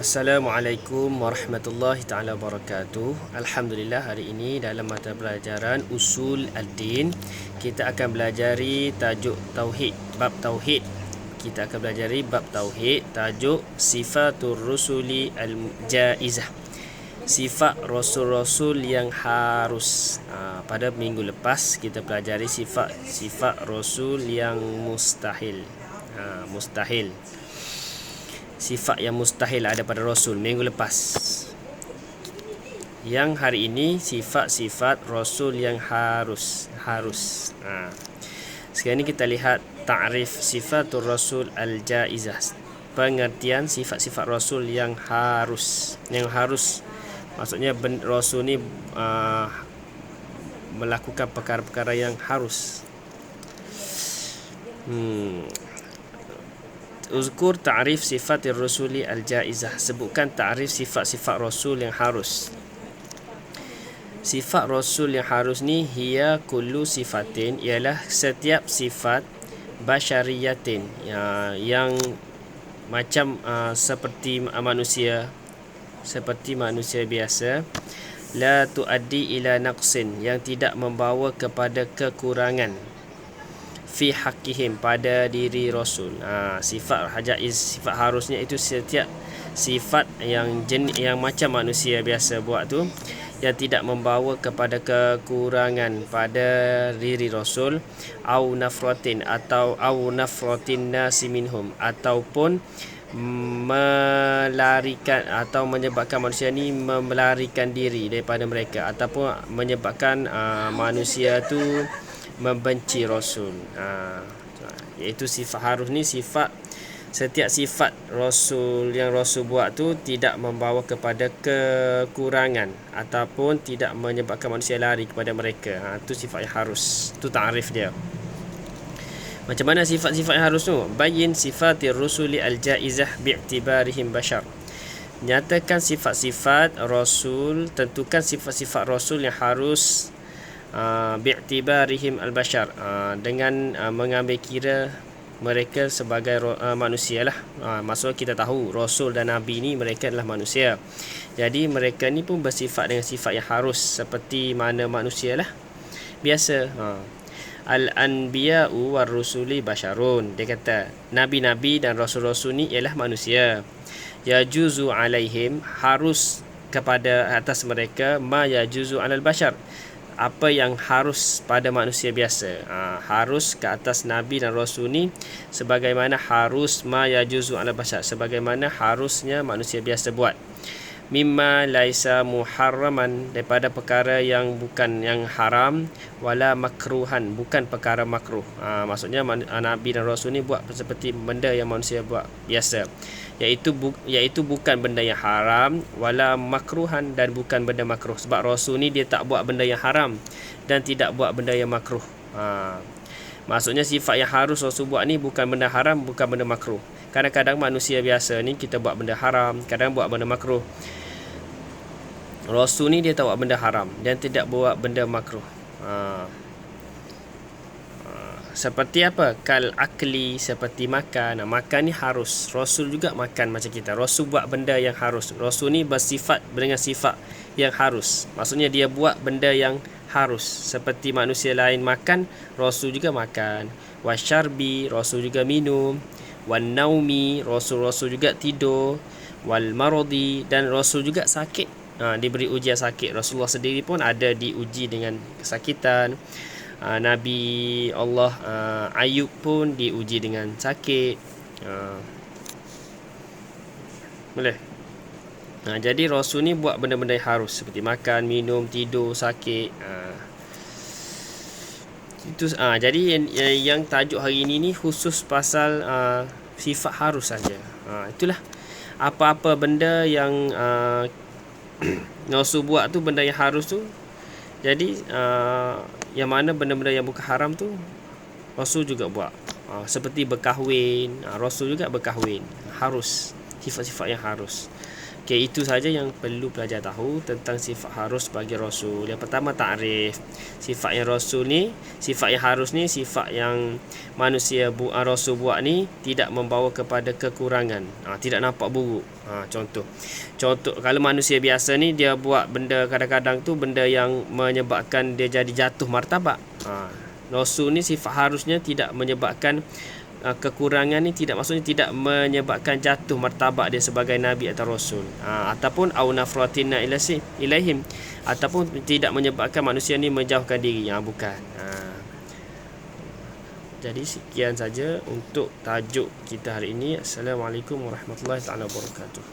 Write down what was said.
Assalamualaikum warahmatullahi taala wabarakatuh. Alhamdulillah, hari ini dalam mata pelajaran Usul Ad-Din kita akan belajari tajuk tauhid, bab tauhid. Kita akan belajari bab tauhid, tajuk Sifatur Rusuli Al-Jaizah. Sifat rasul-rasul yang harus. Pada minggu lepas kita pelajari sifat rasul yang mustahil. Mustahil. Sifat yang mustahil ada pada Rasul minggu lepas. Yang hari ini sifat-sifat Rasul yang harus. Sekarang ini kita lihat ta'rif sifatul Rasul al-jaizah. Pengertian sifat-sifat Rasul yang harus. Yang harus maksudnya Rasul ni melakukan perkara-perkara yang harus. Uzkur ta'rif sifatir rusuli al-jaizah. Sebutkan ta'rif sifat-sifat Rasul yang harus. Sifat Rasul yang harus ni hiya kullu sifatin, ialah setiap sifat basyariyatin, yang macam seperti manusia, seperti manusia biasa, la tuaddi ila naqsin, yang tidak membawa kepada kekurangan, fi haqqihim, pada diri Rasul. Sifat hajaiz, sifat harusnya itu setiap sifat yang macam manusia biasa buat tu, yang tidak membawa kepada kekurangan pada diri Rasul, au nafratin, atau au nafratin nasi minhum, ataupun melarikan atau menyebabkan manusia ni melarikan diri daripada mereka, ataupun menyebabkan manusia tu membenci Rasul. Iaitu sifat harus ni setiap sifat Rasul yang Rasul buat tu tidak membawa kepada kekurangan ataupun tidak menyebabkan manusia lari kepada mereka. Itu sifat yang harus. Itu ta'rif dia. Macam mana sifat-sifat yang harus tu? Bayin sifatir rusuli al-jaizah bi'tibarihim bashar. Nyatakan sifat-sifat Rasul, tentukan sifat-sifat Rasul yang harus bi'tibarihim al-bashar, dengan mengambil kira mereka sebagai manusia lah. Maksudnya kita tahu Rasul dan Nabi ni mereka adalah manusia. Jadi mereka ni pun bersifat dengan sifat yang harus seperti mana manusia lah biasa. Al-anbiya'u war-rusuli basyarun. Dia kata nabi-nabi dan rasul-rasul ni ialah manusia. Yajuzu alaihim, harus kepada atas mereka, ma yajuzu alal bashar, apa yang harus pada manusia biasa. Harus ke atas Nabi dan Rasul ni sebagaimana harus ma yajuzu ala bashar, sebagaimana harusnya manusia biasa buat. Mimma laisa muharraman, daripada perkara yang bukan yang haram, wala makruhan, bukan perkara makruh. Maksudnya Nabi dan Rasul ni buat seperti benda yang manusia buat biasa, iaitu bukan benda yang haram, wala makruhan, dan bukan benda makruh. Sebab Rasul ni dia tak buat benda yang haram dan tidak buat benda yang makruh. Maksudnya sifat yang harus Rasul buat ni bukan benda haram, bukan benda makruh. Kadang-kadang manusia biasa ni kita buat benda haram, kadang buat benda makruh. Rasul ni dia tak buat benda haram dan tidak buat benda makruh. Seperti apa? Kal akli, seperti makan. Makan ni harus. Rasul juga makan macam kita. Rasul buat benda yang harus. Rasul ni bersifat dengan sifat yang harus. Maksudnya dia buat benda yang harus. Seperti manusia lain makan, Rasul juga makan. Wasyarbi, Rasul juga minum. Wan naumi, Rasul juga tidur. Wal maradi, dan Rasul juga sakit. Diberi ujian sakit. Rasulullah sendiri pun ada diuji dengan kesakitan. Nabi Allah Ayub pun diuji dengan sakit. Boleh. Jadi Rasul ni buat benda-benda yang harus, seperti makan, minum, tidur, sakit. Itu jadi yang tajuk hari ini ni khusus pasal sifat harus saja. Itulah apa-apa benda yang Rasul buat tu, benda yang harus tu. Jadi yang mana benda-benda yang bukan haram tu Rasul juga buat. Seperti berkahwin, Rasul juga berkahwin, harus. Sifat-sifat yang harus. Okey, itu saja yang perlu pelajar tahu tentang sifat harus bagi Rasul. Yang pertama, ta'rif. Sifat yang Rasul ni, sifat yang harus ni, sifat yang Rasul buat ni tidak membawa kepada kekurangan. Tidak nampak buruk. Contoh kalau manusia biasa ni dia buat benda, kadang-kadang tu benda yang menyebabkan dia jadi jatuh martabat. Rasul ni sifat harusnya tidak menyebabkan kekurangan ni, tidak maksudnya tidak menyebabkan jatuh martabat dia sebagai nabi atau rasul, ataupun au nafratina ilaihim, ataupun tidak menyebabkan manusia ni menjauhkan diri, bukan. Jadi sekian saja untuk tajuk kita hari ini. Assalamualaikum warahmatullahi wabarakatuh.